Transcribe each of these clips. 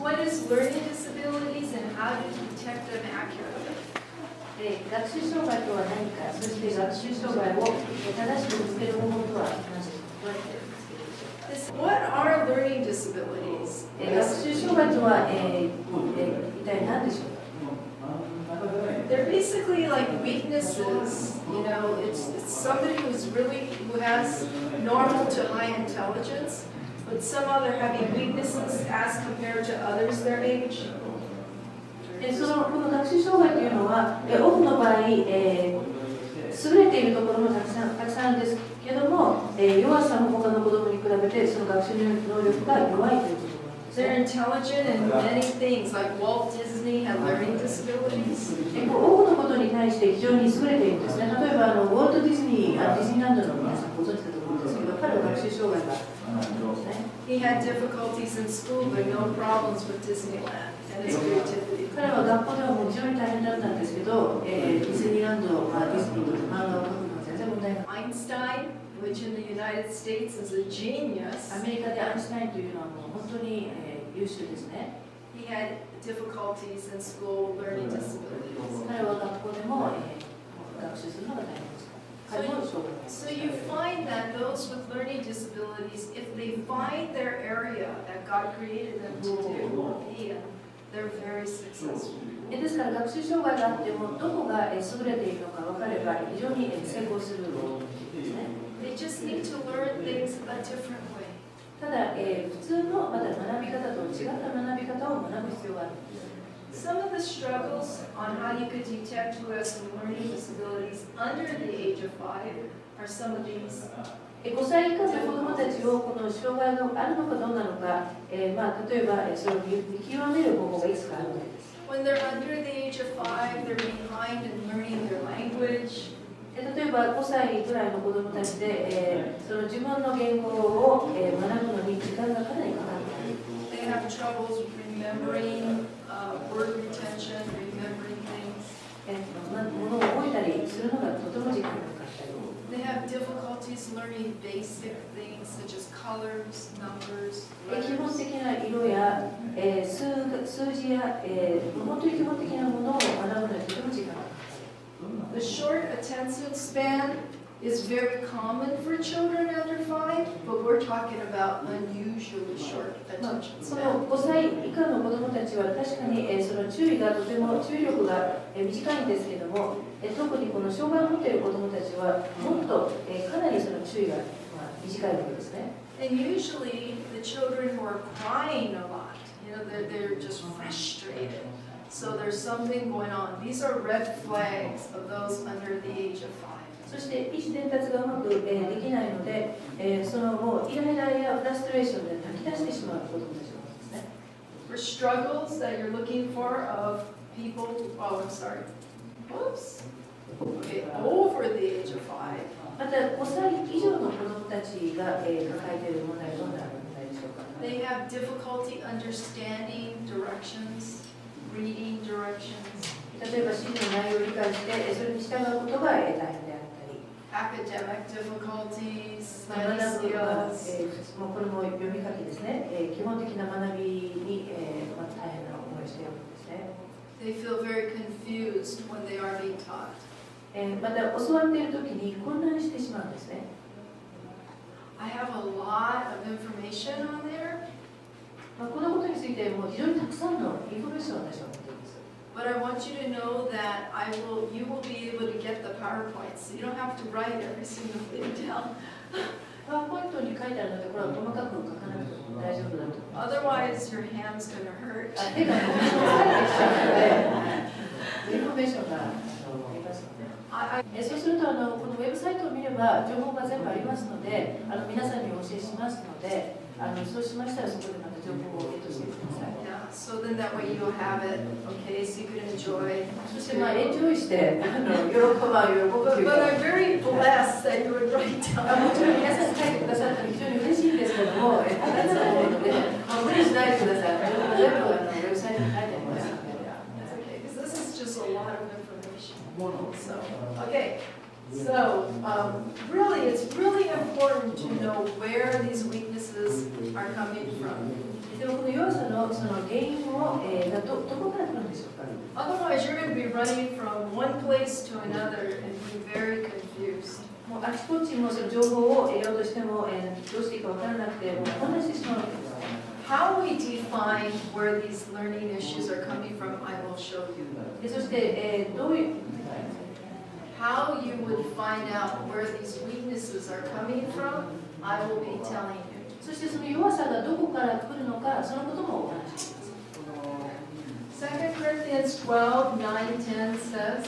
What is learning disabilities and how to detect them accurately? 学習障害とは何か、そして学習障害を正しく見つける方法とは何でしょうか。どうやって見つけるでしょうか。 What are learning disabilities? 学習障害とは、一体何でしょうか。 They're basically like weaknesses. You know, it's somebody who has normal to high intelligence, but somehow they're having weaknesses as compared to others their age. この学習障害というのは、多くの場合、優れているところもたくさんあるんですけども、弱さも他の子どもに比べてその学習能力が弱いということ。 They're intelligent in many things, like Walt Disney had learning disabilities. 多くのことに対して非常に優れているんですね。例えばウォルト・ディズニーランドの皆さんご存知だと思うんですけど、彼は学習障害があるんですね。He had difficulties in school, but no problems with Disneyland and his creativity. 彼は学校ではもう非常に大変だったんですけど、ディズニーランド、ディズニーと漫画を描くのは全然問題ない。 Einstein, which in the United States is a genius. アメリカでアインシュタインというのはもう本当に、優秀ですね。 He had difficulties in school, learning disabilities. 彼は学校でも、学習するのが大変でした。彼も障害がありました。 So you find that those with learning disabilities, if they find their area that God created them to do, they're very successful. ですから学習障害があってもどこが優れているのか分かれば非常に成功するんですね。 They just need to learn things a different way. ただ、普通のまだ学び方と違った学び方を学ぶ必要があるんです。 Some of the struggles on how you could detect who has some learning disabilities under the age of 5 are some of these. 5歳以下の子どもたちをこの障害があるのかどうなのか、例えばそれを見極める方法がいくつかあるわけです。 When they're under the age of 5, they're behind in learning their language. 例えば5歳ぐらいの子どもたちで、その自分の言語を、学ぶのに時間がかなりかかる。 They have troubles remembering, word retention, remembering things. ものを覚えたりするのがとても時間がかかったり。 They have difficulties learning basic things such as colors, numbers, 基本 letters. 的な色や、数字や、本当に基本的なものを学ぶのにとても時間がかかる。 The short attention span is very common for children under 5, but we're talking about unusually short attention そ span. の5歳以下の子どもたちは確かに、その注意力が、短いんですけども、特にこの障害を持っている子どもたちはもっと、かなりその注意が、短いわけですね。 And usually the children who are crying a lot, you know, they're just frustrated. So there's something going on. These are red flags of those under the age of 5. そして意思伝達がうまく、できないので、そのもうイライラやフラストレーションで泣き出してしまう子どもたちが多いですね。For struggles that you're looking for of people, oh, I'm sorry. Whoops. Okay, over the age of 5. また5歳以上の子どもたちが、抱えている問題はどんな問題でしょうか。 They have difficulty understanding directions, reading directions. 例えば指示の内容を理解してそれに従うことが大変であったり、 Academic difficulties, 学 study ぶが、 skills. もうこれも読み書きですね、基本的な学びに、大変な思いをしているわけですね。 They feel very confused when they are being taught. また教わっている時に混乱してしまうんですね。 I have a lot of information on there, このことについてもう非常にたくさんのインフォメーションを私は持っています。 but I want you to know that you will be able to get the PowerPoints, so you don't have to write every single thing down. パワーポイントに書いてあるのでこれは細かく書かなくても大丈夫だと思います。 Otherwise, your hand's going to hurt. 手が疲れてきちゃうので、インフォメーションがありますので。そうするとこのウェブサイトを見れば情報が全部ありますので、皆さんにお教えしますので、そうしましたらそこでまた情報をゲットしてください。 Yeah, so then that way you'll have it, okay, so you can enjoy. そしてエンジョイして喜ぶというか。 But I'm very blessed that you would write も down. ちろん皆さん書いてくださったら非常に嬉しいんですけども、大変なので、無理しないでください。情報全部ウェブサイトに書いてありますので。 That's okay, because this is just a lot of information. So, okay. So, really, it's really important to know where these weaknesses are coming from. でもこの弱さのその原因を、どこから来るんでしょうか。 Otherwise, you're going to be running from one place to another and be very confused. もうあちこちもその情報を得ようとしても、どうしていいか分からなくて、もう混乱してしまうわけです。How we define where these learning issues are coming from, I will show you. でそして、どういう How you would find out where these weaknesses are coming from, I will be telling you. そしてその弱さがどこから来るのか、そのこともお話しします。 2 Corinthians 12, 9, 10 says,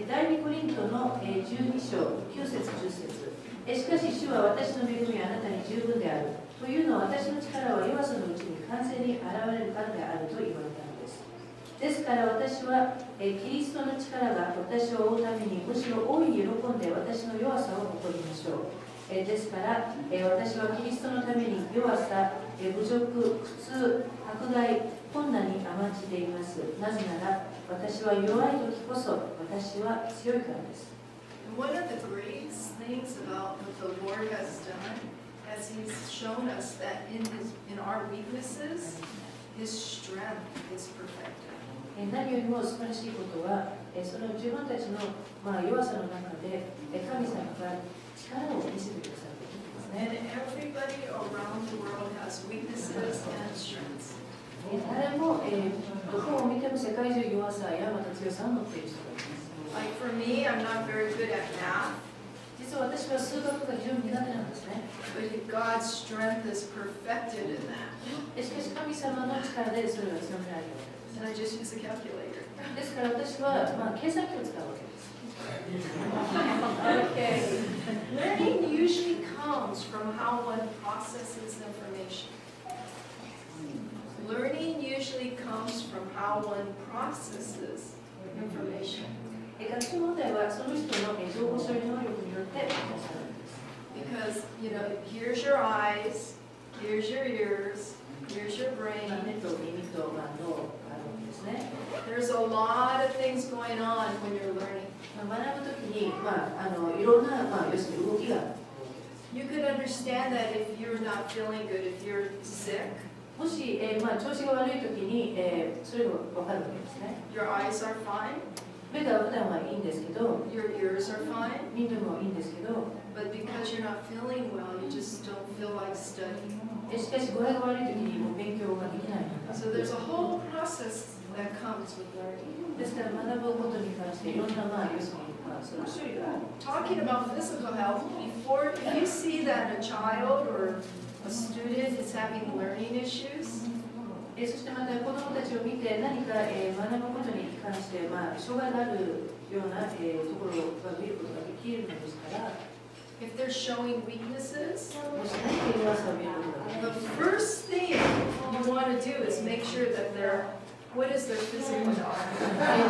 第2コリントの12章9節10節しかし主は私の恵みはあなたに十分であるというのは私の力は弱さのうちに完全に現れるからであると言われたのです。ですから私はキリストの力が私を追うためにむしろ大いに喜んで私の弱さを誇りましょう。ですから、私はキリストのために弱さ、侮辱、苦痛、迫害、困難に甘んじています。なぜなら、私は弱い時こそ、私は強いからです。and one of the greatest things about what the Lord has done, as He's shown us that in our weaknesses, His strength is perfected. 何よりも素晴らしいことは、その自分たちの弱さの中で、神様が力を見せてくださっているんですね。 And everybody around the world has weaknesses and strengths. 誰も、どこを見ても世界中弱さやまた強さを持っている人がいます。 Like for me, I'm not very good at math, 実は私は数学が非常に苦手なんですね。 but God's strength is perfected in that. しかし神様の力でそれが強められるわけです。 And I just use a calculator. ですから私は、計算機を使うわけです。 Okay. Learning usually comes from how one processes information. Learning usually comes from how one processes information. 学習問題はその人の情報処理能力によって生み出されるんです。 Because, here's your eyes, here's your ears, here's your brain. 目と耳と脳があるわけですね。 There's a lot of things going on when you're learning. 学ぶときに、いろんな、要するに動きがある。 You could understand that if you're not feeling good, if you're sick, もし、調子が悪いときに、それが分かるわけですね。 your eyes are fine, 目が普段はいいんですけど、 your ears are fine, 耳もいいんですけど、 but because you're not feeling well, you just don't feel like studying. しかし具合が悪いときにもう勉強ができない。 So there's a whole process that comes with learning. ですから学ぶことに関していろんな、要するに、その種類がある。 Talking about physical health, if you see that a child or a student is having learning issues, そしてまた子どもたちを見て何か、学ぶことに関して、障害があるような、ところが見ることができるのですから、 if they're showing weaknesses, もし何か弱さを見ることができ the る。 first thing you want to do is make sure that what is their physical health?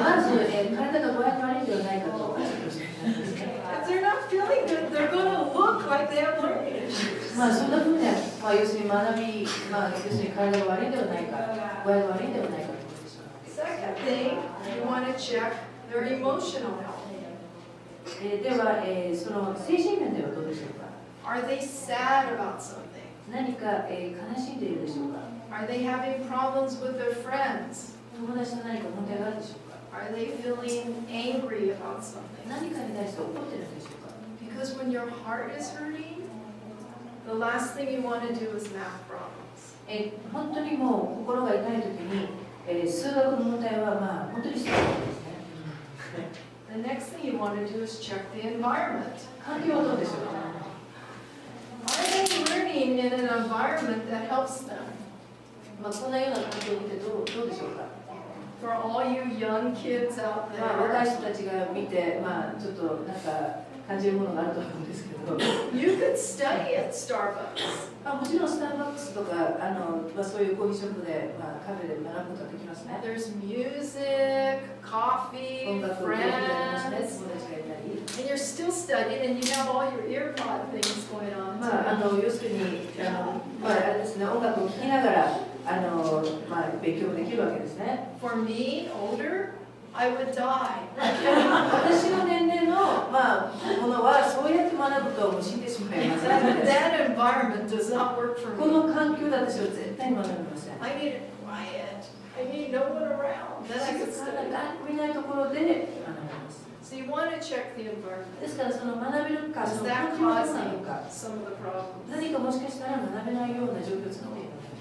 まず、体が具合が悪いんではないかとチェックしていたんですね。 If they're not feeling good, they're going to look like they have learning issues. そんなふうな、要するに学び、要するに体が悪いんではないか、具合が悪いんではないかと思ってしまうわけです。 Second thing, you want to check their emotional health. では、その精神面ではどうでしょうか。 Are they sad about something? 何か、悲しんでいるでしょうか。 Are they having problems with their friends? 友達と何か問題があるでしょうか。 Are they feeling angry about something? 何かに対して怒っているんでしょうか。 Because when your heart is hurting, the last thing you want to do is math problems. 本当にもう心が痛いときに、数学の問題は本当にしないですね。The next thing you want to do is check the environment. 環境はどうでしょうか。 Are they learning in an environment that helps them? こんなような環境を見てどうでしょうか。For all you young kids out 若い there, 人たちが見て、ちょっとなんか感じるものがあると思うんですけど、 you could study at Starbucks. もちろんスターバックスとかそういうコーヒーショップで、カフェで学ぶことができますね。 There's music, 音 coffee, 楽をやりますね。 friends. 友達がいたり。 And you're still studying and you have all your earpod things going on. 要するにあれですね、音楽を聴きながら勉強もできるわけですね。 For me, older, I would die. 私の年齢の、ものはそうやって学ぶともう死んでしまいます。 That environment does not work for こ me. の環境で私は絶対に学びません。 I need it quiet. I need no one around. Then I could 静かな study. 誰もいないところで学びます。 So you want to check the environment. ですからその学べるか、そ Is の that 環境がどうな causing のか、 some of the problems? 何かもしかしたら学べないような状況を作っているのか。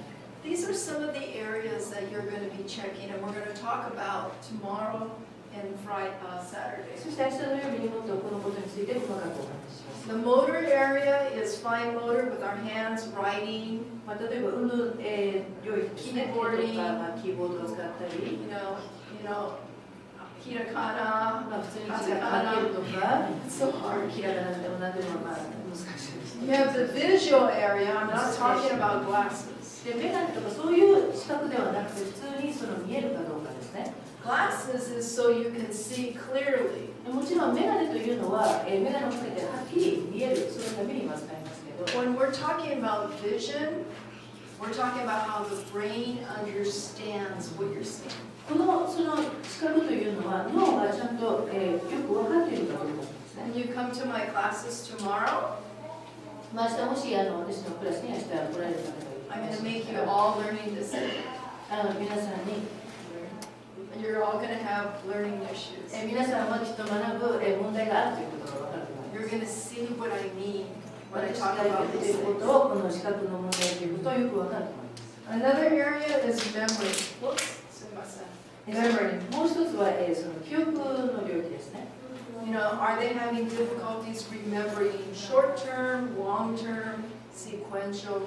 These are some of the areas that you're going to be checking, and we're going to talk about tomorrow and Saturday. そして明日の夜にもっとこのことについて細かくお話しします。 The motor area is fine motor with our hands, writing, 例えば運動、領域ですね、手とか、キーボードを使ったり、you know, hiragana. 普通に字が書けるとか、 It's so hard. ひらがなでも何でも難しいですね。 You have the visual area. I'm not talking about glasses. で、メガネとかそういう視覚ではなくて、普通にその見えるかどうかですね。 Glasses is so you can see clearly. もちろんメガネというのは、メガネをかけてはっきり見える、そのためには使いますけど、 When we're talking about vision, we're talking about how the brain understands what you're seeing. その視覚というのは脳がちゃんと、よく分かっているかどうかですね。 When you come to my classes tomorrow, 明日もし私のクラスに明日来られる方が I'm い going らっ to しゃ make い you ま all learning this. したら皆さんに、You're all going to have learning issues. 皆さんはきっと学ぶ、問題があるということが分かると思い You're ます。 going to see what I mean when I 私 talk が言 about ってい these ること things. をこの視覚の問題ということをよく分かると思います。 Another area is memory. Whoops. すいません。Memory. もう一つは、その記憶の領域ですね。You know, are they having difficulties remembering short term, long term, sequential?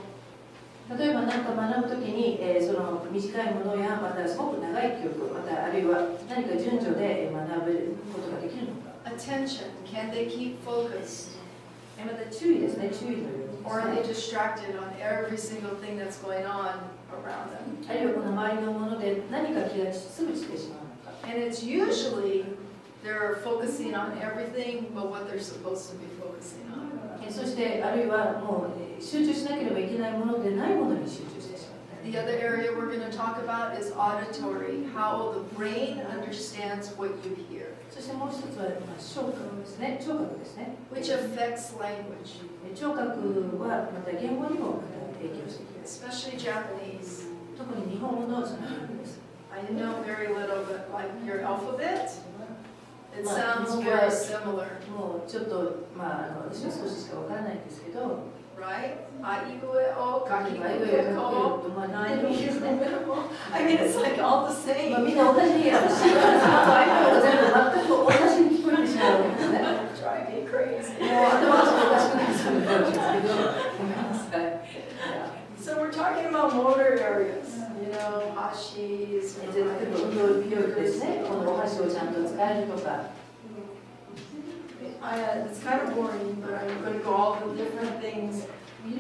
例えば何か学ぶときに、その短いものやまたすごく長い記憶、またあるいは何か順序で学べることができるのか。Attention. Can they keep focused? また注意ですね、注意の領域 Or are で they すね。 distracted on every single thing that's going on around them? あるいはこの周りのもので何か気がすぐしてしまうのか。 And it's usually they're focusing on everything but what they're supposed to be focusing on. そしてあるいはもう集中しなければいけないものでないものに集中してしまったり。 The other area we're going to talk about is auditory, how the brain understands what you hear, そしてもう一つは聴覚ですね。聴覚ですね。 which affects language, 聴覚はまた言語にも影響してきます。 especially Japanese. 特に日本語のその領域です。 I know very little, but like your alphabet, it Well, sounds no very word. similar, もうちょっと、私は少ししかわからないんですけど、 right? Aigue o あい gaki わゆ o る keko. 内容ですね。 I mean, it's like all the same. みんな同じ、シークレスとアイコンが全部全く同じに聞こえてしまうわけですね。 Drive me crazy. もう頭がおかしくなりそうになるんですけど、ごめんなさい。 So we're talking about motor areas, you know, hashis, 例えば運動領域ですね。このお箸をちゃんと使えるとか。It's kind of boring, but I'm going to go all the different things.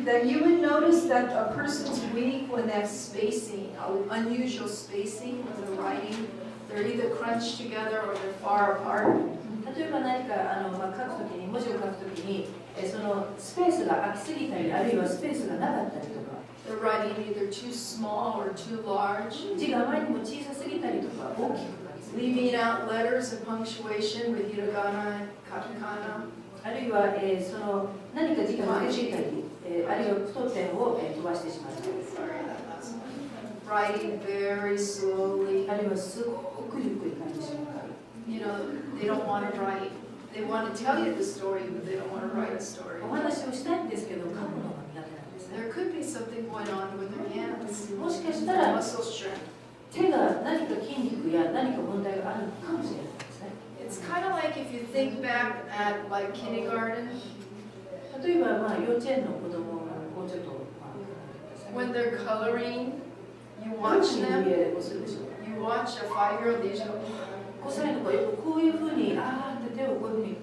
That you would notice that a person's weak when they have spacing, unusual spacing when they're writing. They're either crunched together or they're far apart. 例えば何か書くときに、文字を書くときに、そのスペースが空きすぎたり、あるいはスペースがなかったりとか、 They're writing either too small or too large, 字があまりにも小さすぎたりとか、大きく書きすぎ leaving out letters and punctuation with hiragana and katakana. あるいは、その何か字が抜けていたり、あるいは太点を、飛ばしてしまったり、 Sorry, that last one. Writing very slowly. あるいはすごくゆっくり書いてしまったり、 You know, they don't want to write. They want to tell you the story, but they don't want to write a story. お話をしたいんですけど、書くのが苦手なんですね。 There could be something going on with their hands. もしかしたら Muscle strength. 手が何か筋肉や何か問題があるのかもしれないですね。 It's kind of like if you think back at like kindergarten, 例えば、幼稚園の子供をちょっと、when they're coloring, you どういう watch ふうに them. 家をするでしょうか。 You watch a 5-year-old. These go. 5歳の子はよくこういうふうに、あーって手をこういうふうにや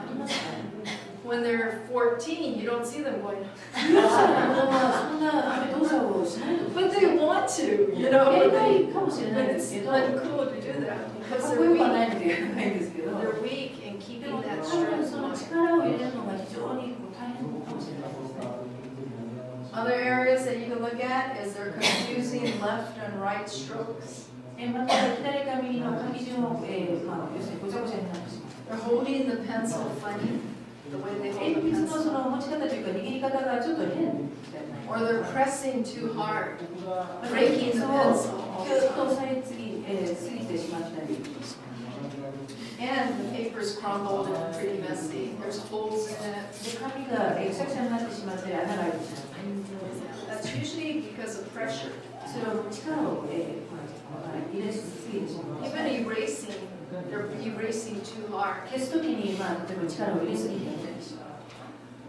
りますね。 When they're 14, you don't see them going. 10歳の子供はそんな動作をしないと思う。 But they want to, you know. やり But た they, いかもしれない but で it's すけど、 uncool to do that か because っこ they're よくはな weak. いのでやらないんですけど、 They're weak in で keeping も that 多分 strength. その力を入れるのが非常に大変かもしれないですね。 Other areas that you can look at is they're confusing left and right strokes. また左か右の書き順を、要するにごちゃごちゃになってしまう。 They're holding the pencil funny, the way they 鉛 hold the 筆の pencil. その持ち方というか握り方がちょっと変じゃない。 Or they're pressing too hard, また breaking 鉛 the 筆を pencil. キュッと押さえすぎてしまったり。 And the paper's crumbled and pretty messy. There's holes in it. で紙がくしゃくしゃになってしまったり穴が開いてしまったり。 That's usually because of pressure. それを力を、入れすぎてしまう。 Even erasing, they're erasing too hard. 消すときに、例えば力を入れすぎてみたりしまう。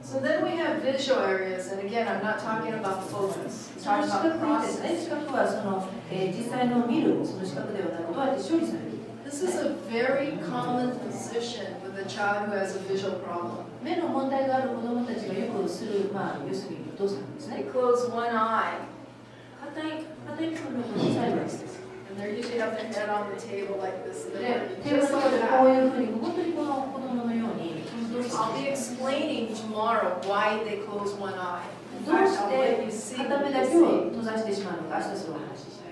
So then we have visual areas, and again, I'm not talking about focus. I'm その talking 視 about 覚ですね。 process. 視覚はその、実際の見るその視覚ではなく、どうやって処理される。 This is a very common position with a child who has a visual problem. 目の問題がある子どもたちがよくする、要するに動作なんです They ね。 close one eye, 硬い部分の小さいです。 and they usually have their head on the table like this. And で、 they're テーブル just のところ like でこう that. いうふうに、本当にこの子供のように、どう I'll be explaining tomorrow why they close one eye. In どう fact, し I'll let you て see 片 what 目 they だけを see. 閉ざしてしまうのか、明日それをお話しします。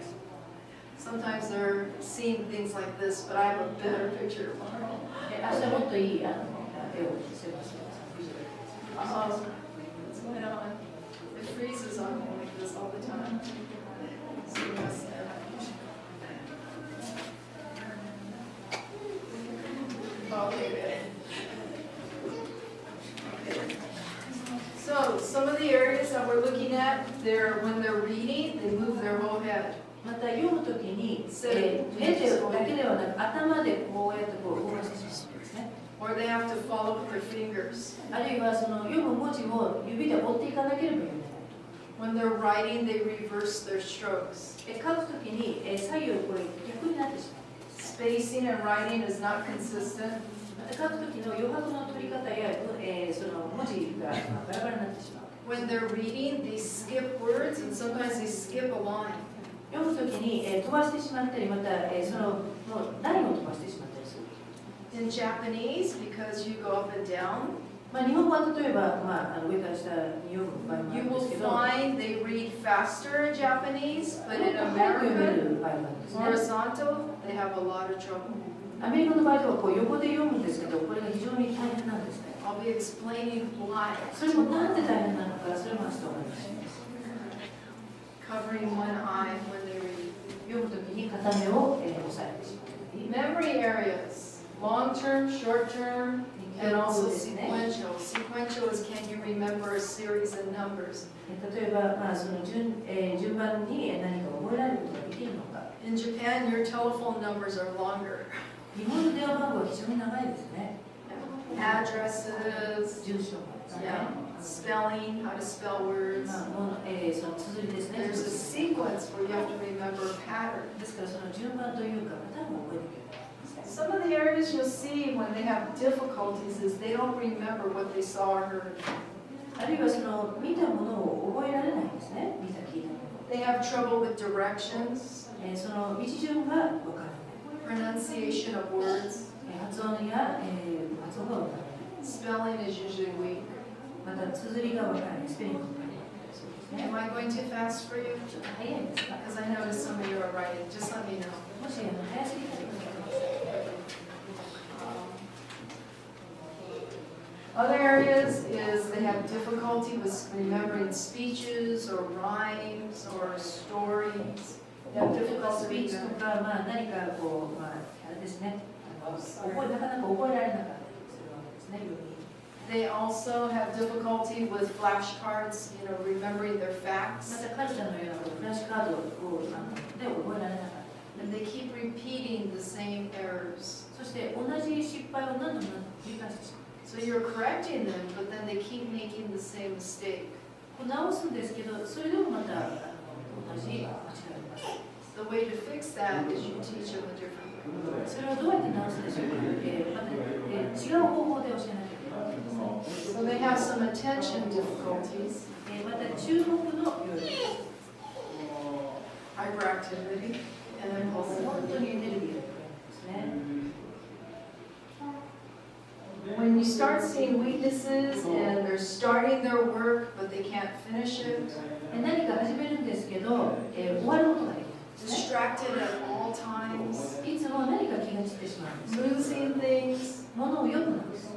Sometimes they're seeing things like this, but I have a better picture tomorrow. 明日もっといい絵を見せます。 Oh, what's going on? It freezes on me like this all the time. It's a mess there. Okay. So some of the areas that we're looking at, when they're reading, they move their whole head. また読むときに、目だけではなく頭でこうやってこう動かしてしまうんですね。 Or they have to follow with their fingers. あるいはその読む文字を指で追っていかなければいけない。 When they're writing, they reverse their strokes. 書くときに左右これ逆になってしまう。 Spacing and writing is not consistent. また書くときの余白の取り方や、その文字がバラバラになってしまう。 When they're reading, they skip words and sometimes they skip a line. 読むときに、飛ばしてしまったり、また、そのラインを飛ばしてしまったりする。 In Japanese, because you go up and down, 日本語は例えば、上から下に読む場合もあ you るんで will すけど、 find they read faster in Japanese, but in 早く読め American, る場合もあるんですね。 horizontal, they have a lot of trouble. アメリカの場合ではこう横で読むんですけど、これが非常に大変なんですね。 I'll be explaining why. それもなんで大変なのか、それも明日お話しします。 Covering one eye when they read. 読むときに片目を、押さえてしまう。 Memory areas, long term, short term, and also ですね。 sequential. Sequential is can you remember a series of numbers? 例えば、その順番に何か覚えられることができるのか。 In Japan, your telephone numbers are longer. 日本の電話番号は非常に長いですね。 Addresses, 住所もですね。 yeah, spelling, how to spell words. その綴りですね。 There's a sequence where you have to remember a pattern. ですからその順番というかパターンを覚えなきゃいけない。 Some of the areas you'll see when they have difficulties is they don't remember what they saw or heard. あるいはその見たものを覚えられないんですね。見た聞いたもの。 They have trouble with directions, その道順がわからない。 pronunciation of words. 発音や、発音がわからない。 Spelling is usually weak. また綴りがわからない。スペリングがわからない。そうですね。 Am I going too fast for you? ちょっと早いですか。 Because I noticed some of you are writing. Just let me know. もし早すぎたら言ってください。 Other areas is they have difficulty with remembering speeches or rhymes or stories. They have ス difficulty ピーチ with とか、何かこう、あれですね。なかなか覚えられなかったりするわけですね。読み They also have difficulty with flashcards, remembering their ま facts. たカルチャーのようなフラッシュカードをで覚えられなかった。 And they keep repeating the same errors. そして同じ失敗を何度も何度も繰り返してしまう。 So you're correcting them, but then they keep making the same mistake. 直すんですけど、それでもまた同じ間違いがあります。 The way to fix that is you teach them a different way. それをどうやって直すでしょうか。また、違う方法で教えなきゃいけない。 So they have some attention difficulties, また注目の要領です。 hyperactivity, and 本当 impulsivity. にエネルギーがいるんですね。 When you start seeing weaknesses and they're starting their work but they can't finish it, 何か始めるんですけど、終わることができないんですね。 distracted at all all times, いつも何か気が散ってしまうんです。 losing things, 物を読むなんです。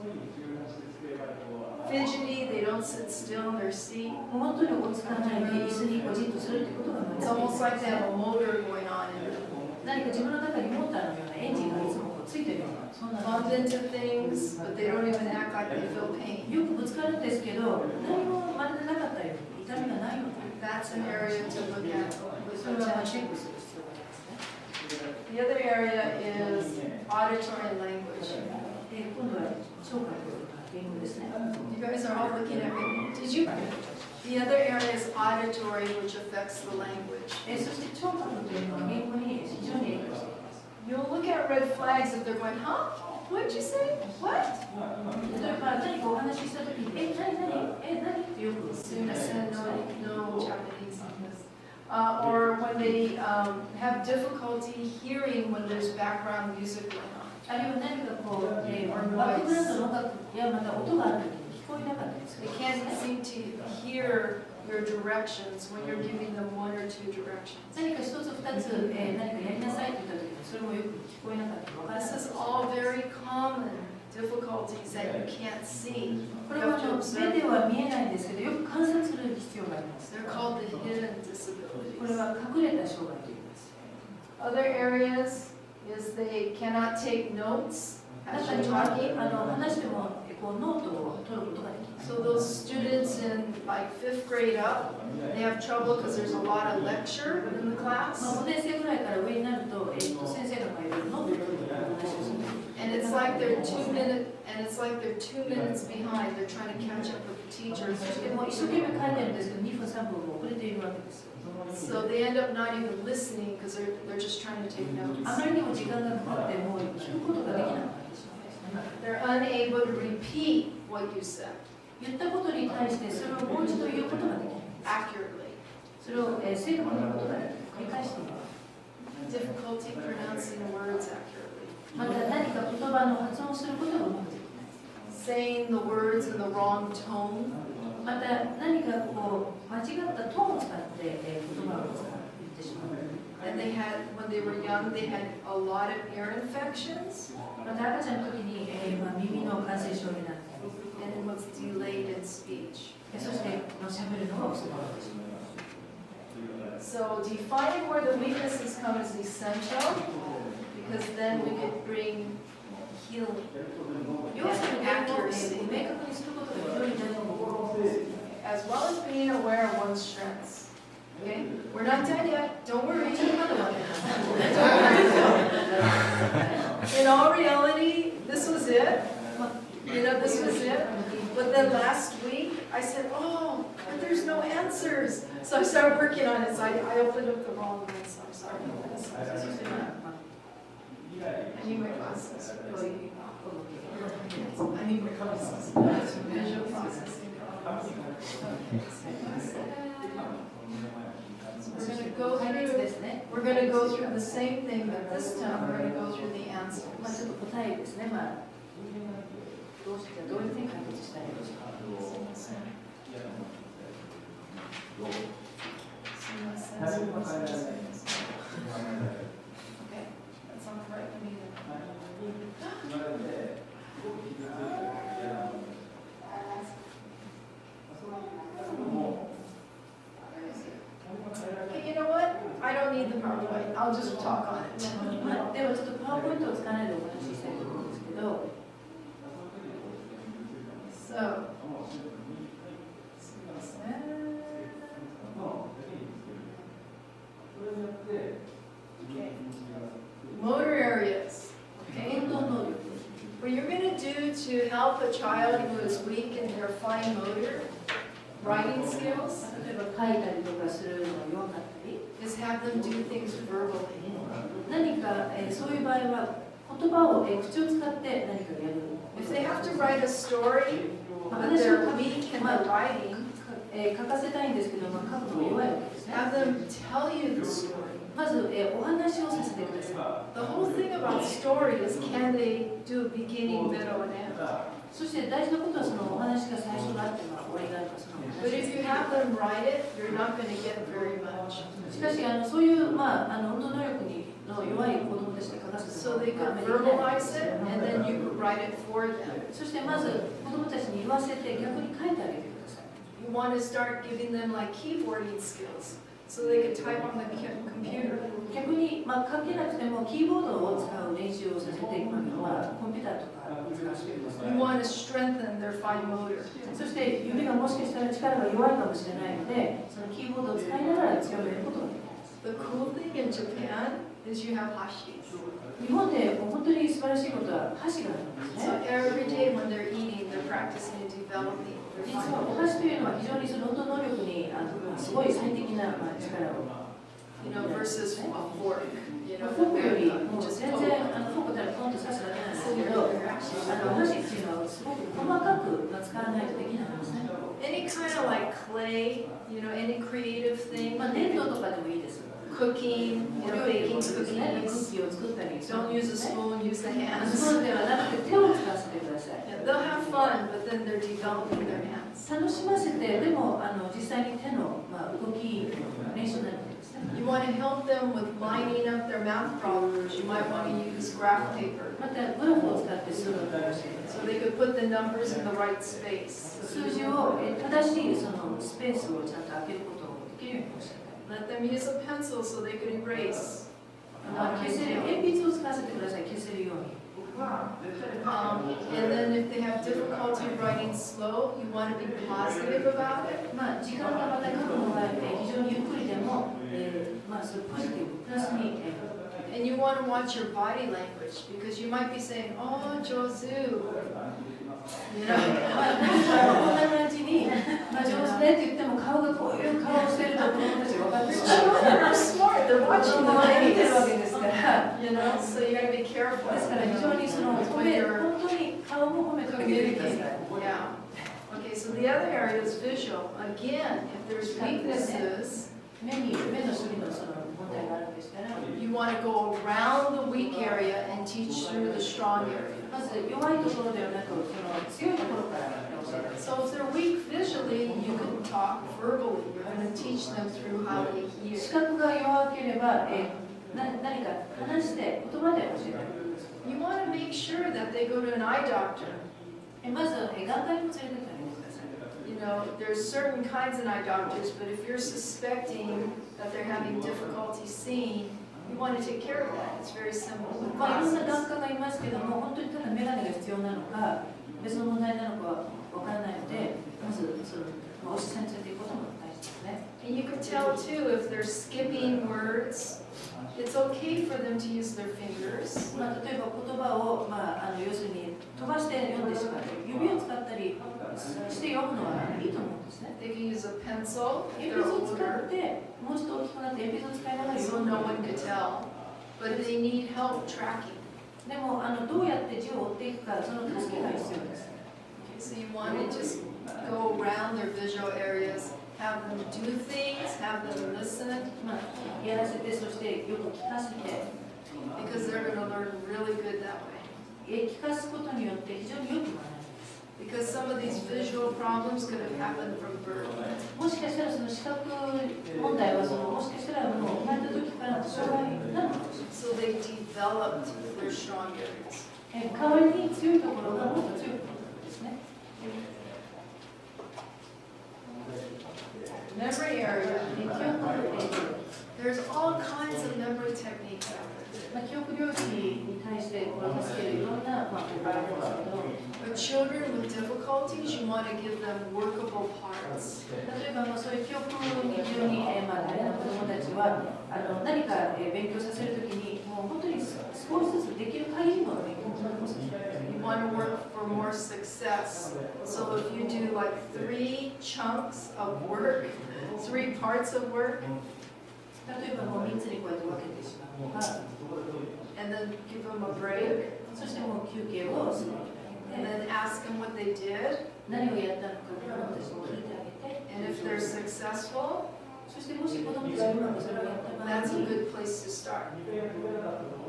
fidgety, they don't sit still in their seat. 本当に落ち着かないで椅子にこじっとするってことが It's almost like they have a motor going on in them. 何か自分の中にモーターのようなエンジンがいつもこうついてるようなそんな Bump into things, but they don't even act like they feel pain. よくぶつかるんですけど何もまるでなかったように痛みがないような That's an area to look at with それはチェッ attention. クする必要がありますね。 The other area is auditory language. 今度は聴覚とか言語ですね。 You guys are all looking at me. Did you? The other area is auditory, which affects the language. そして聴覚というのは言語に非常に影響しています。 You'll look at red flags if they're going, huh? What did you say? What? 例えば何かお話ししたときに何ってよく Sunasen, no Japanese on this. Or when they have difficulty hearing when there's background music going on. あるいは何かこう、バックグラウンドの音楽やまた音があるときに聞こえなかったりす They る。 can't seem to hear your directions when you're giving them one or two directions. 何か一つ二つ、何かやりなさいって言ったときにそれもよく聞こえなかったりわからなか This ったり is all very common difficulties that you can't see. これは目では見えないんですけどよく観察する必要があります。 They're called the hidden これ disabilities. は隠れた障害と言います。 Other areas is they cannot take notes 中 as you're には talking. 話してもこうノートを取ることができます。 So those students in like 5th grade up, they have trouble because there's a lot of lecture in the まあ、class. 5年生ぐらいから上になると、先生がいろいろノートを取る話をする。 And it's like they're 2 minutes behind. They're trying to catch up with the teachers. そしてもう一生懸命書いてるんですけど、2分3分も遅れているわけです。 So they end up not even listening because they're just trying to take あ notes. まりにも時間がかかって、もう聞くことができなくなってしまうんですね。 They're unable to repeat what you said 言ったことに対してそれをもう一度言うことができない。 accurately. それを正確に言うことができない。繰り返しています。 Difficulty pronouncing words accurately. また何か言葉の発音をすることがうまくできない。 Saying the words in the wrong tone. また何かこう間違ったトーンを使って言葉を言ってしまう。 And when they were young, they had a lot of ear infections また赤ちゃんの時に、耳の感染症になって、 and it was delayed in speech. そして喋るのが遅くなってしまう。 So defining where the weaknesses come is essential because then we could bring healing 要するに and 明 accuracy 確にすることが非常に大事なことです。 as well as being aware of one's strengths. Okay? We're not done yet. Don't worry. In all reality, this was it. This was it. But then last week, I said, oh, but there's no answers. So I started working on it. So I opened up the wrong one, so I'm sorry. そしてI need my glasses. I need my glasses. Visual processing. We're going to go through the same thing, but this time we're going to go through the まあ answers. ちょっと答えですね。まあどういうふうに解決したらいいでしょうか。Okay, that's on the right of me. Okay, you know what? I don't need the PowerPoint. I'll just talk on it. まあではちょっとパワーポイントを使わないでお話ししたいと思うんですけど、 So, okay. Motor areas. Okay. 運動能力。 What you're going to do to help a child who is weak in their fine motor, writing skills, 例えば書いたりとかするのが弱かったり、 is have them do things verbally. 何か、そういう場合は言葉を、口を使って何かやる。 If they have to write a story, まあ but 話を they're weak in their writing, 書かせたいんですけど、まあ、書くのが弱いわけですね。 have them tell you the story. まず、お話をさせてください。 The whole thing about story is can they do a beginning, middle, and end? そして大事なことはそのお話が最初があって、まあ、終わりがあるかその話 But で if す。 you have them write it, you're not going to get very much. しかしそういう、まあ、運動能力にの弱い子供たちに書かせて So they could verbalize it, and then you could write it for them. そしてまず子供たちに言わせて逆に書いてあげてください。 You want to start giving them like keyboarding skills, so they could type on the computer. 逆に、書けなくてもキーボードを使う練習をさせて、コンピューターとかを使わせてください。 You want to strengthen their fine motor. そして指がもしかしたら力が弱いかもしれないので、そのキーボードを使いながら強めることができます。 The cool thing in Japan is you have hashis. 日本で本当に素晴らしいことは箸があるんです So ね。 every day when they're eating, they're practicing and developing their 実 fine はお motor. 箸というのは非常にその運動能力にすごい最適な力を。You know, versus a fork. You フ know, ォークより America, もう just 全 poke. 然フォークならポンと刺すだけなんですけど、箸っていうのはすごく細かく使わないとできないんですね。Any kind of like clay, you know, any creative thing, 粘土とかでもいいです。 cooking, you お know, 料理 baking を作ってね、クッ cookies. キーを作ったり。 Don't use a spoon, use the ス hands. プーンではなくて手を使わせてください。 Yeah, they'll have fun, but then they're developing their hands. 楽しませて、でも実際に手の動き練習になるわけですね。 You want to help them with lining up their math problems. You might want to use graph paper またグラフを使って数学を教えて so they could put the numbers in the right space. 数字を正しいそのスペースをちゃんと開けることをできるように教えて Let them use a pencil so they could erase. 消せる鉛筆を使わせてください。消せるように。 And then if they have difficulty writing slow, you want to be positive about it. 時間がまた書くのが非常にゆっくりでも、それポジティブプラスに And you want to watch your body language because you might be saying, oh, Jozu. You know? こんな感じに、上手ねって言っても顔がこういう顔をしてると子供たちが分かってしまう。 Children are smart. They're watching the 見てるわけ face. ですから。 You know, so you got to be careful. ですから非常にその本当に顔も褒めてあげてください。 Yeah. Okay, so the other area is visual. Again, if there's weaknesses, 目の処理のその問題があるんですから、 you want to go around the weak area and teach through the strong area. まず弱いところではなく、その強いところから教えます。 So if they're weak visually, you can talk verbally. You're going to teach them through how they 視 hear. 覚が弱ければ、何か話して言葉で教えてあげる。 You want to make sure that they go to an eye doctor. まず眼科にも連れてってあげてください。 You know, there's certain kinds of eye doctors, but if you're suspecting that they're having difficulty seeing, you want to take care of that. It's very simple. いろんな眼科がいますけども、本当にただ眼鏡が必要なのか、別の問題なのかは分からないので、まずそのお医者さんに連れて行くことも大事ですね。 And you can tell too if they're skipping words. It's okay for them to use their fingers. 例えば言葉を、要するに飛ばして読んでしまう、指を使ったりして読むのはいいと思うんですね。 They can use a pencil 鉛 if 筆 they're を使っ older, て、もうちょっと大きくなって鉛筆を使いながら so 読む no one could tell. But they need help tracking. でもどうやって字を追っていくか、その助けが必要です。 Okay, so you want to just go around their visual areas, have them do things, have them listen, やらせて、そしてよく聞かせて、 because they're going to learn really good that way. 聞かすことによって非常によく学びます。 Because some of these visual problems could have happened from birth. もしかしたらその視覚問題はもしかしたらもう生まれた時からの障害なのかもしれない。 So they developed their strong areas. 代わりに強いところがもっと強いところですね。 Memory area. 記憶 There's all kinds of memory techniques out there. 記憶領域に対して助けるいろんな方法があるんですけど、 But children with difficulties, you want to give them workable parts. 例えばそういう記憶に非常に大変な子どもたちは何か勉強させるときにもう本当に少しずつできる限りの勉強をさせてください。 You want to work for more success. So if you do like 3 chunks of work, 3 parts of work, 例えばもう3つにこうやって分けてしまうとか、 and then give them a break, そしてもう休憩をする。 and then ask them what they did, 何をやったのか子どもたちに聞いてあげて、 and if they're successful, そしてもし子どもたちがうまくそれをやった場合 that's a に、 good place to start.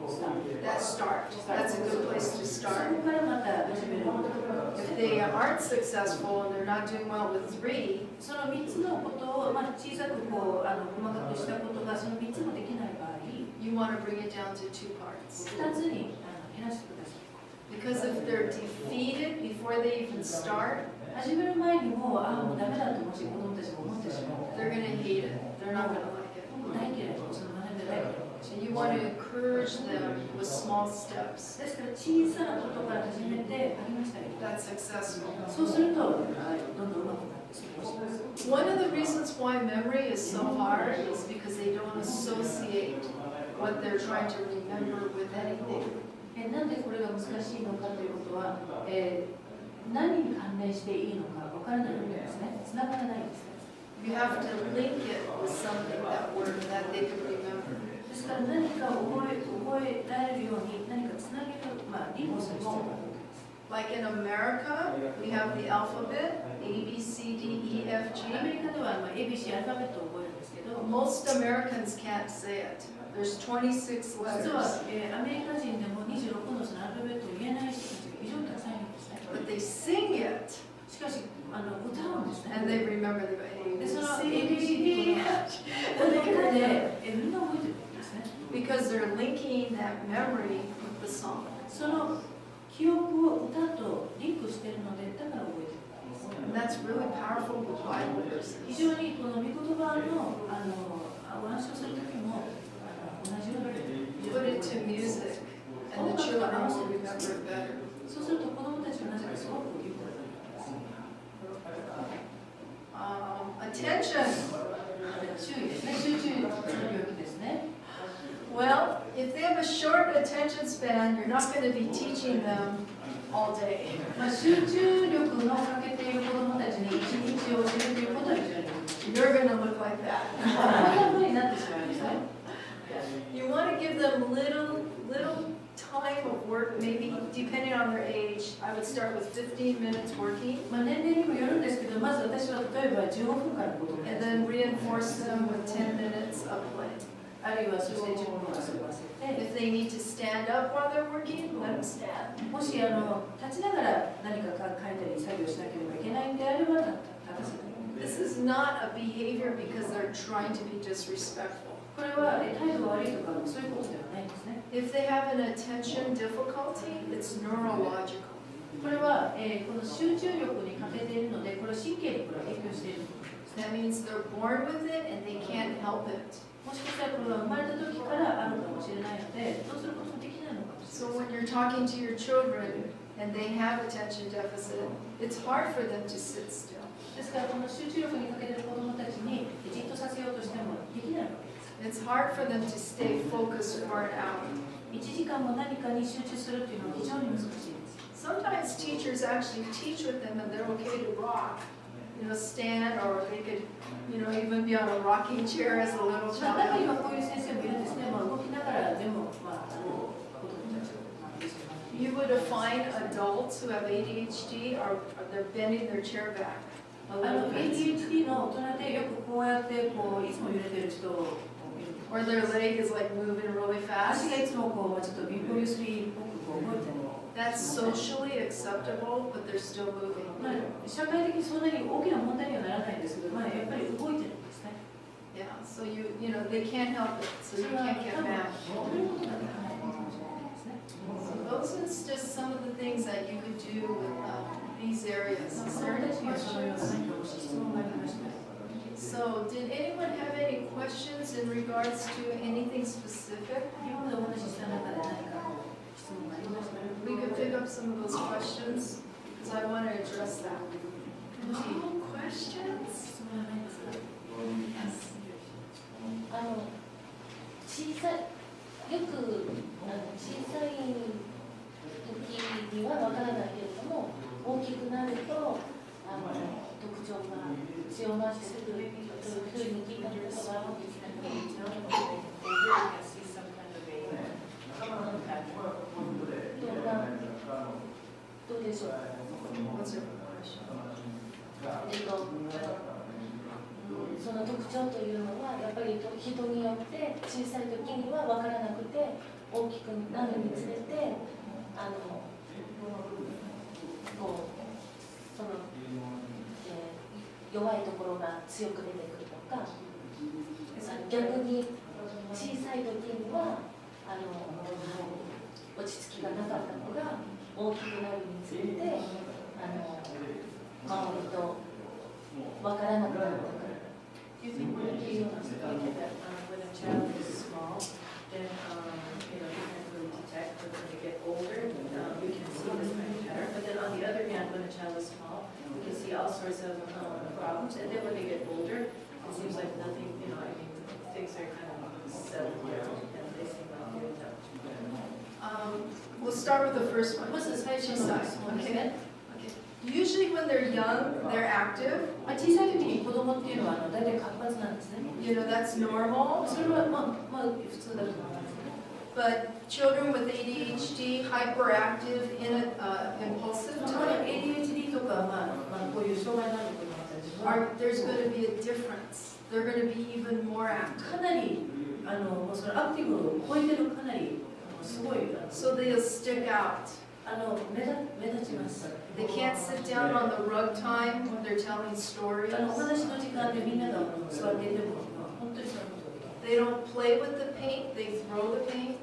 スタート。 That's a good place to そ start. こからまた始める。 If they aren't successful and they're not doing well with 3, その3つのことを、小さく細かくしたことがその3つもできない場合、you want to bring it down to 2 parts. 2つに減らしてください。 Because if they're defeated before they even start, 始める前にもうもうダメだともし子供たちが思ってしまう。 they're going to hate it. They're not going to like it. 大嫌い、その学んで大嫌い。 And you want to encourage them with small steps. ですから小さなことから始めて励ましてあげる。 That's successful. そうすると、どんどん上手くなって過ごします。 One of the reasons why memory is so hard is because they don't associate what they're trying to remember with anything. なんでこれが難しいのかということは、何に関連していいのかわからないわけですね。つながらないんですね。 You have to link it with something that word that they can remember. ですから何か覚えられるように何かつなげる、リンクする必要があるわけです。 Like in America, we have the alphabet, A, B, C, D, E, F, G. アメリカではABC アルファベットを覚えるんですけど、 Most Americans can't say it. There's 26実は、 letters. アメリカ人でも26のそのアルファベットを言えない人たちが非常にたくさんいるんですね。 But they sing it, しかし歌うんですね。 and they remember the A, で B, その C, ABC D, F, G. この歌でみんな覚えてるわけですね。 Because they're linking that memory with the song. その記憶を歌とリンクしているので、だから覚えてる。 And that's really powerful with Bible 非 verses. 常にこの御言葉のお話をするときも同じように Put it to music, and the children will remember it better. そうすると子供たちはなぜかすごくよくなります。 Attention. 注意ですね。集中する病気ですね。 Well, if they have a short attention span, you're not going to be teaching them all day. 集中力の欠けている子供たちに一日を教えるということは非常に難しい。 You're going to look like that. こんな風になってしまうんですね。 You want to give them little time of work, maybe depending on their age. I would start with 15 minutes working, 年齢にもよるんですけど、まず私は例えば15分から子供た and ち then reinforce them with 10 minutes of play. あるいはそして10分遊ばせて、 If they need to stand up while they're working, let them stand. もし立ちながら何か書いたり作業しなければいけないんであれば立たせて。 This is not a behavior because they're trying to be disrespectful. これは態度が悪いとかそういうことではないんですね。 If they have an attention difficulty, it's neurological. これは、この集中力に欠けているので、これは神経にこれは影響しているということですね。 That means they're born with it and they can't help it. もしかしたらこれは生まれた時からあるかもしれないので、どうすることもできないのかもしれ So ない。 when you're talking to your children and they have attention deficit, it's hard for them to sit still. ですからこの集中力に欠けている子どもたちにじっとさせようとしてもできないわけです。 It's hard for them to stay focused for an hour. 1時間も何かに集中するというのは非常に難しいです。 Sometimes teachers actually teach with them and they're okay to rock. Stand or they could, even be on a rocking chair as a little 中に child. はこういう先生もいるんですね。動きながらでも、子どもたちをYou would find adults who have ADHD are they're bending their chair back. ADHD の大人でよくこうやっていつも揺れてる人を見る。 Or their leg is like moving really 足 fast. がいつもちょっとビッグユースリーっぽく動いてる。 That's socially acceptable, but they're still moving. 社会的にそんなに大きな問題にはならないんですけど、やっぱり動いてるんですね。 Yeah, so they can't help it, so そ you れは can't get 多分 mad. 止めることができないかもしれないですね。 So those is just some of the things that you could do with these areas. Is そ there の any たちにはそのような questions? 何かもし質問がありました。 So did anyone have any questions in regards to anything specific? 今までお話しした中で何か質問がありましたら、 We could pick up some of those questions because I want to address that. もし Questions? 質問がないですか？ Yes. 小さいよく小さい時にはわからないけれども大きくなると特徴が強まってくるというふうに聞いたことがあるんですけどうでしょうか。 What's your question? その特徴というのはやっぱり人によって小さい時には分からなくて大きくなるにつれて弱いところが強く出てくるとか逆に小さい時には落ち着きがなかったのが大きくなるにつれて周りと分からなくなったから。Do you think that you when a child is small, then you can't really detect, but when they get older, you can see this kind of pattern. But then on the other hand, when a child is small, you can see all sorts of problems. And then when they get older, it seems like nothing, things are kind of settled down, and they seem like they're done. We'll start with the first one. まず最初の質問ですね。Usually when they're young, they're active. 小さい時に子供っていうのは大体活発なんですね。You know, that's normal. それは普通だと思いますね。But children with ADHD, hyperactive, impulsive たま type, に ADHD とか、こういう障害のある子供たちは there's going to be a difference. They're going to be even more active. かなりもうそのアクティブを超えてるかなりすごい So they'll stick out. 目立ちます。They can't sit down on the rug time when they're telling stories. お話の時間でみんなが座っていても本当にそのことが They don't play with the paint, they throw the paint.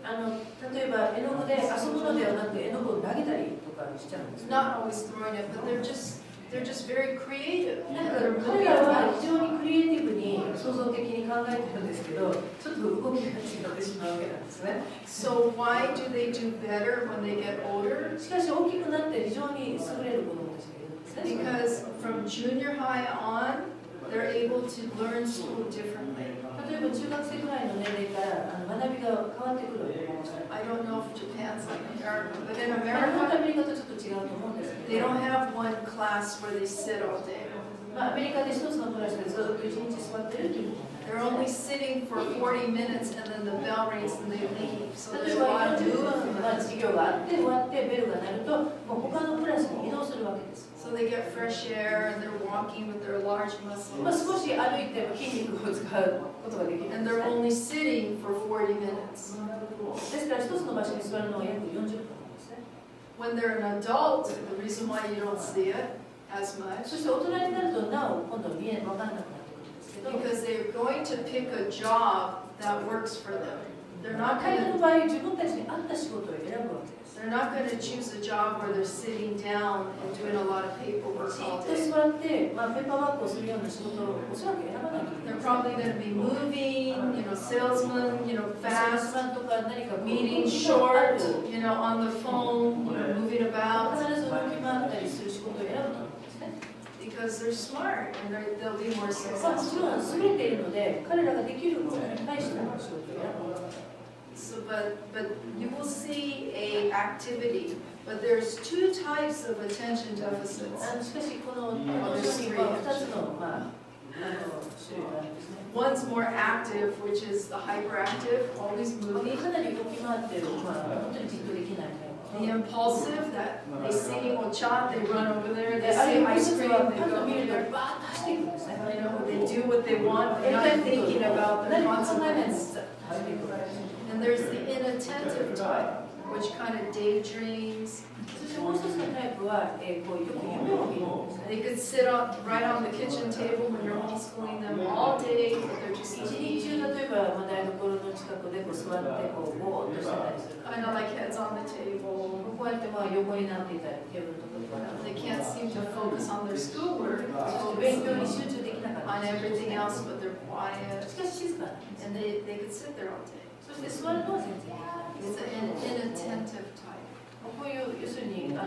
例えば絵の具で遊ぶのではなく絵の具を投げたりとかしちゃうんですね。 Not always throwing it, but they're just very creative. なんか They're 彼 moving らは about. 非常にクリエイティブに創造的に考えてるんですけど、ちょっと動きが違ってしまうわけなんですね。 So why do they do better when they get older? しかし大きくなって非常に優れる子どもたちがいるんですね。 Because from junior high on, they're able to learn school differently. 例えば中学生ぐらいの年齢から学びが変わってくるわけです。 I don't know if Japan's like America, but in ア America, メリカとちょっと違うと思うんですけ they ど、 don't have one class where they sit all day. アメリカで一つのクラスでずっと一日座ってるということ They're only sitting for 40 minutes and then the bell rings and they leave. So 例 there's え a ば lot of 40分 movement. 授業があって終わってベルが鳴るともう他のクラスに移動するわけです。 So they get fresh air and they're walking with their large 少 muscles. し歩いても筋肉を使うことができるん And です they're ね。 only sitting for 40 minutes. ですから一つの場所に座るのは約40分なんですね。 When they're an adult, the reason why you don't see it as そ much して大人になるとなお今度は分からなくなってくるんですけど、 because they're going to pick a job that works for them. They're not 彼ら going の to 場合自分たちに合った仕事を選ぶわけです。 they're not going to choose a job where they're sitting down and doing a lot of paperwork じ all っと day. 座って、ペーパーワークをするような仕事をおそらく選ばないといけない They're probably going to be moving, salesmen, セールス fast, マンとか何か meeting 動きのあ short, る on the phone, moving about 必ず動き回ったりする仕事を選ぶと思うんですね。 because they're smart and they'll be more もちろ successful. ん優れているので彼らができることに対しての仕事を選ぶ。 So, but you will see a activity, but there's two types of attention deficits. しかしこの症には2つの、種類があるんですね。 One's more active, which is the hyperactive, always moving. かなり動き回っている、本当にじっとできないタイプ。 The impulsive, that they see ocha, they run over there, they あるい see は ice 一つ cream, は they パッ go と見 over ると there. バーッと走っていくんですね。 They do what they want, they're not thinking about the 何も考えないで consequence. 走っていく。 And there's the inattentive type, which kind of daydreams. そしてもう一つのタイプは、こうよく夢を見るんですね。 They could sit right on the kitchen table when you're homeschooling them all day, but they're just 一日 eating, 中例えば、台所の近くでこう座ってこうぼーっとしてたりする。 kind of like heads on the table. こうやって横になっていたりテーブルのところから They can't seem to focus on their schoolwork, 勉強に集中できなかっ on たり everything else, but they're quiet. しかし静かなんです。 And they could sit there all day. そして座るのは全然いい。 It's an inattentive type. こういう要するに動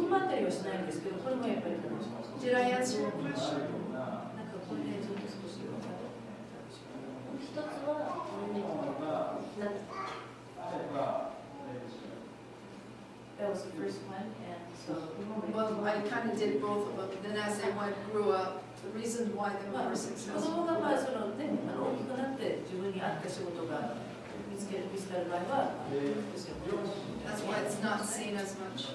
き回ったりはしないんですけど、これもやっぱり楽しみ。 Did I answer your question? なんかこれでちょっと少し分かる。一つは、That was the first one, and so Well, I kind of did both of them. Then as they grew up, the reason why they 子 were more successful. 供がそのね、大きくなって自分に合った仕事が見つかる場合は、 That's why it's not seen as much.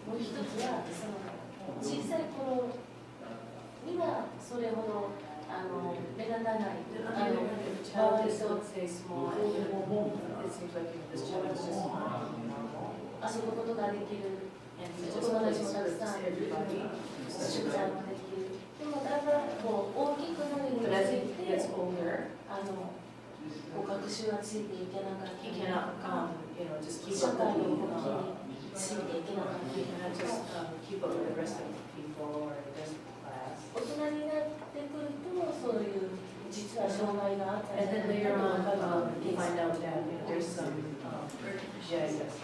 もう一つは小さい頃にはそれほど目立たない周りと say small, it seems like this child is just small. 遊ぶことができる And お友達もたくさんいる宿題もできるでもだんだんこう大きくなるにつ But as れ he て gets older, 自学習がついていけなかった He り cannot just keep 社 up 会 with の people. 動きについていけなかった He り cannot just keep up with the rest of the people or the rest of the class. 大人になってくるとそういう実は障害があったり And then する later こと on, が you find out that there's some, yeah, yes.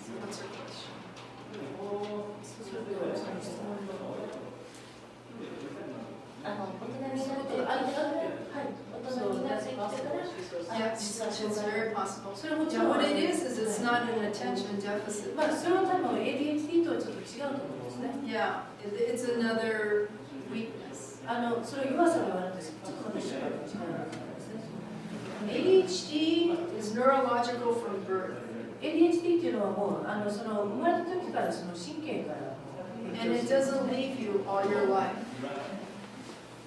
So what's your question? 大人になってはい、大人になってきてから Yes, 実は it's 障害 very possible. それも Now, what it is it's not an attention deficit. まあそれは多分 ADHD とはちょっと違うと思うんですね。 Yeah, it's another weakness. それは弱さではあるんですけど、ちょっとまた違うんですね。 ADHD is neurological from birth, ADHD っていうのはもうその生まれた時からその神経から and it doesn't leave you all your life.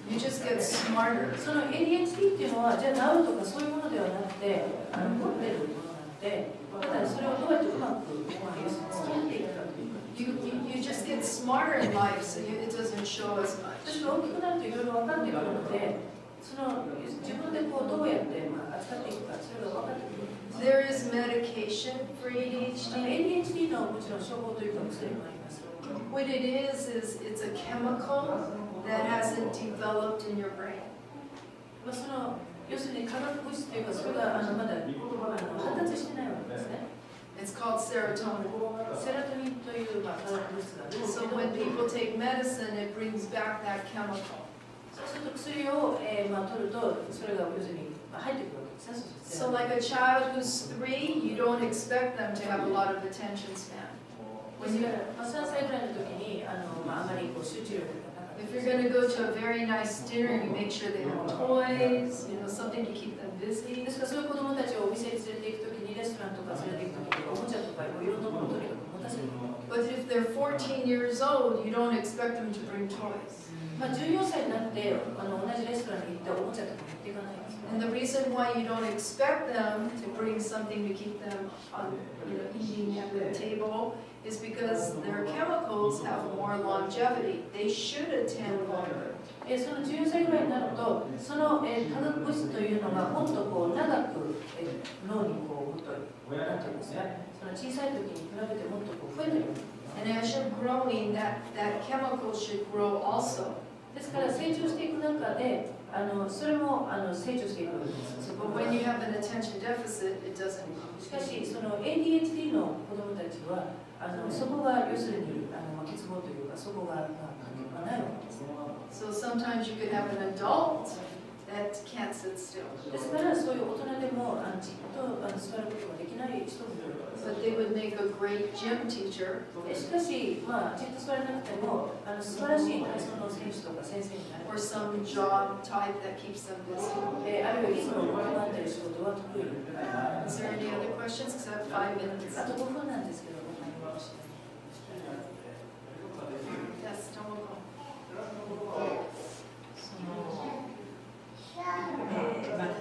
You just get smarter. その ADHD っていうのはじゃあ治るとかそういうものではなくて持ってるものなので、だからそれをどうやってうまく付き合っていくかという You just get smarter in life, so it doesn't show as much. 私が大きくなるといろいろ分かってくるので、その自分でこうどうやって扱っていくかそれが分かってくる。 There is medication for ADHD. ADHD のもちろん処方というか薬もあります。 What it is it's a chemical that hasn't developed in your brain. まあその要するに化学物質というかそれがまだ発達してないわけですね。 It's called serotonin. セラトニンという化学物質があるんです So けど、 when people take medicine, it brings back that chemical. そうすると薬を取るとそれが要するに入ってくるわけですね。 So like a child who's 3, you don't expect them to have a lot of attention span. ですから3歳ぐらいの時にあまりこう集中力がなかった。 If you're going to go to a very nice dinner, you make sure they have toys, something to keep them で busy. すからそういう子供たちをお店に連れて行く時にレストランとか連れて行く時におもちゃとかいろんなものをとにかく持たせる。 But if they're 14 years old, you don't expect them to bring toys. まあ14歳になって同じレストランに行っておもちゃとか持っていかないんですよ。 And the reason why you don't expect them to bring something to keep them eating at the table is because their chemicals have more longevity. They should attend longer. その14歳ぐらいになると、その化学物質というのがもっとこう長く脳にこうもっとなんていうんですか、その小さい時に比べてもっとこう増えてる。 And as you're growing, that chemical should grow also. ですから成長していく中で、それも成長していくわけです。 But when you have an attention deficit, it doesn't. しかしその ADHD の子どもたちはそこが要するに欠乏というかそこが関係がないわけですね。 So sometimes you could have an adult that can't sit still. ですからそういう大人でもじっと座ることができない人もいる。 But they would make a great gym teacher. しかし、じっと座れなくても素晴らしい体操の選手とか先生になる。 Or some job type that keeps them busy. あるいはリズムを関わっている仕事は得意。 Is there any other questions? Because I have 5 minutes. あと5分なんですけど、何もしない。 Yes, Tomoko.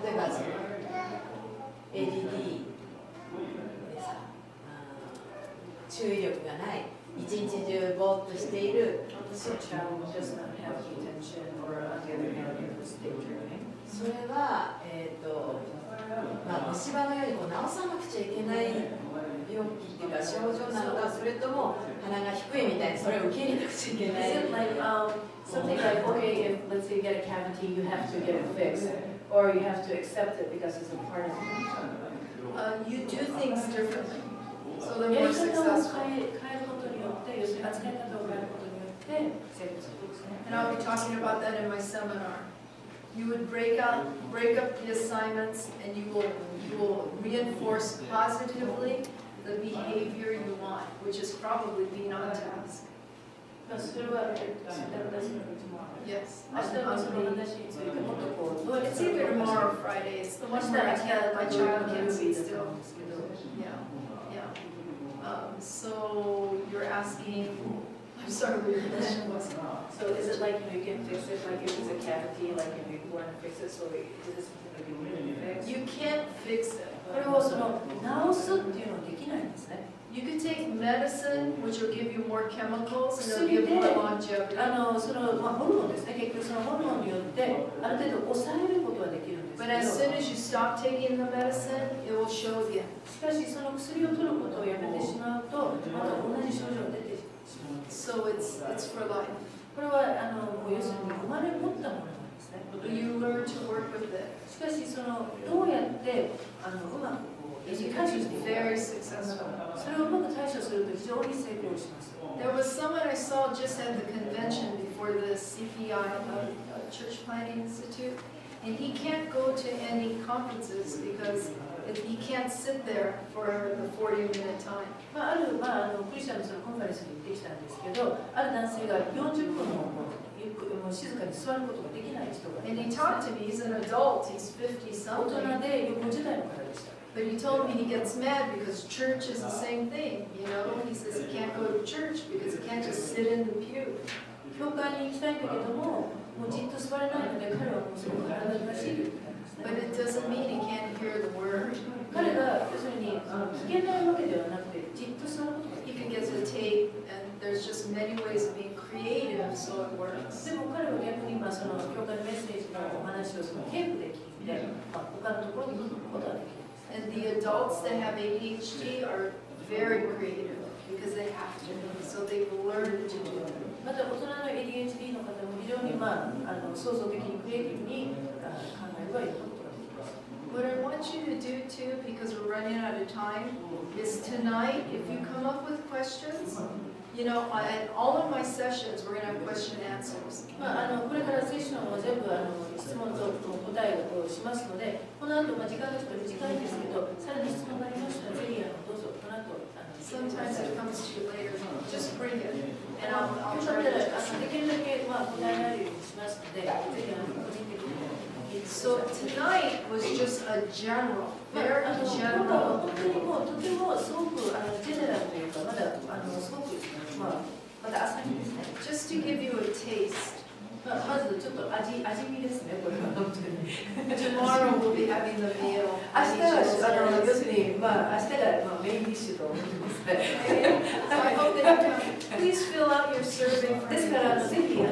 例えばその ADD でさ注意力がない一日中ぼーっとしている So child does not have attention or on the other hand, daydreaming. それは、虫歯のようにこう治さなくちゃいけない病気っていうか症状なのかそれとも鼻が低いみたいにそれを受け入れなくちゃいけない Is it like something like, okay, if let's say you get a cavity, you have to get it fixed, or you have to accept it because it's a part of it? You do things differently. So they're や more り方を successful. 変えることによって、要するに扱い方を変えることによって成功するんですね。 And I'll be talking about that in my seminar. You would break up the assignments and you will reinforce positively the behavior you want, which is probably being on task. それは選択出すの Yes. 明日のその話についてもっとこうどうやって It's either tomorrow or Friday. It's the one where my child can't sit still. Yeah, yeah. So you're asking, I'm sorry, what your question was. So is it like you can fix it, like if it's a cavity, like if you want to fix it, so is it something that you can fix? You can't fix it. これをその直すっていうのはできないんですね。You could take medicine, which will give you more chemicals, and it'll give you more longevity. そのホルモンですね、結局そのホルモンによってある程度抑えることはできるんです But け as ど、 soon as you stop taking the medicine, it will show again. しかしその薬を取ることをやめてしまうと、また同じ症状が出てしまう。 So it's for life. これはもう要するに生まれ持ったものなんですね。 You learn to work with it. しかしそのどうやってうまく対処していくか、 Very successful. それをうまく対処すると非常に成功します。 There was someone I saw just at the convention before the CPI, Church Planning Institute, and he can't go to any conferences because he can't sit there for the 40-minute time. あるクリスチャンのそのコンファレンスに行ってきたんですけど、ある男性が40分も静かに座ることができない人がい And ま he す。 talked to me, he's an adult, he's 50 大 something. 人で50代の方でした。 But he told me he gets mad because church is the same thing, you know? He says he can't go to church because he can't just sit in the pew. 教会に行きたいんだけども、もうじっと座れないので彼はもうすごく腹立たしいと言ってたんですね。 But it doesn't mean he can't hear the word. 彼が要するに聞けないわけではなくて、じっと座ることがで He きる。 could get the tape, and there's just many ways of being creative, so it works. でも彼は逆にその教会のメッセージのお話をそのテープで聞いて、他のところに聞くことができる。 And the adults that have ADHD are very creative because they have to, so they learn to do it. また大人の ADHD の方も非常に創造的にクリエイティブに考えればいろんなことができます。 What I want you to do too, because we're running out of time, is tonight, if you come up with questions, you know, at all of my sessions, we're going to have question and answers. これからセッションを全部質問と答えをしますので、この後時間がちょっと短いんですけど、さらに質問がありましたら、ぜひどうぞこの後。 Sometimes it comes to you later. Just bring it, and I'll よか try ったら to. できるだけ答えられるようにしますので、ぜひ個人的に。 So tonight was just a general, 今 very 日は general. 本当にもうとてもすごくジェネラルというか、まだすごくまだ浅いんですね。 Just to give you a taste. まずちょっと味見ですね、これは本当に。 Tomorrow we'll be having the meal. 明日は要するに明日がメインディッシュと思いますね。 So I hope that you come. Please fill out your survey for です me. からぜひI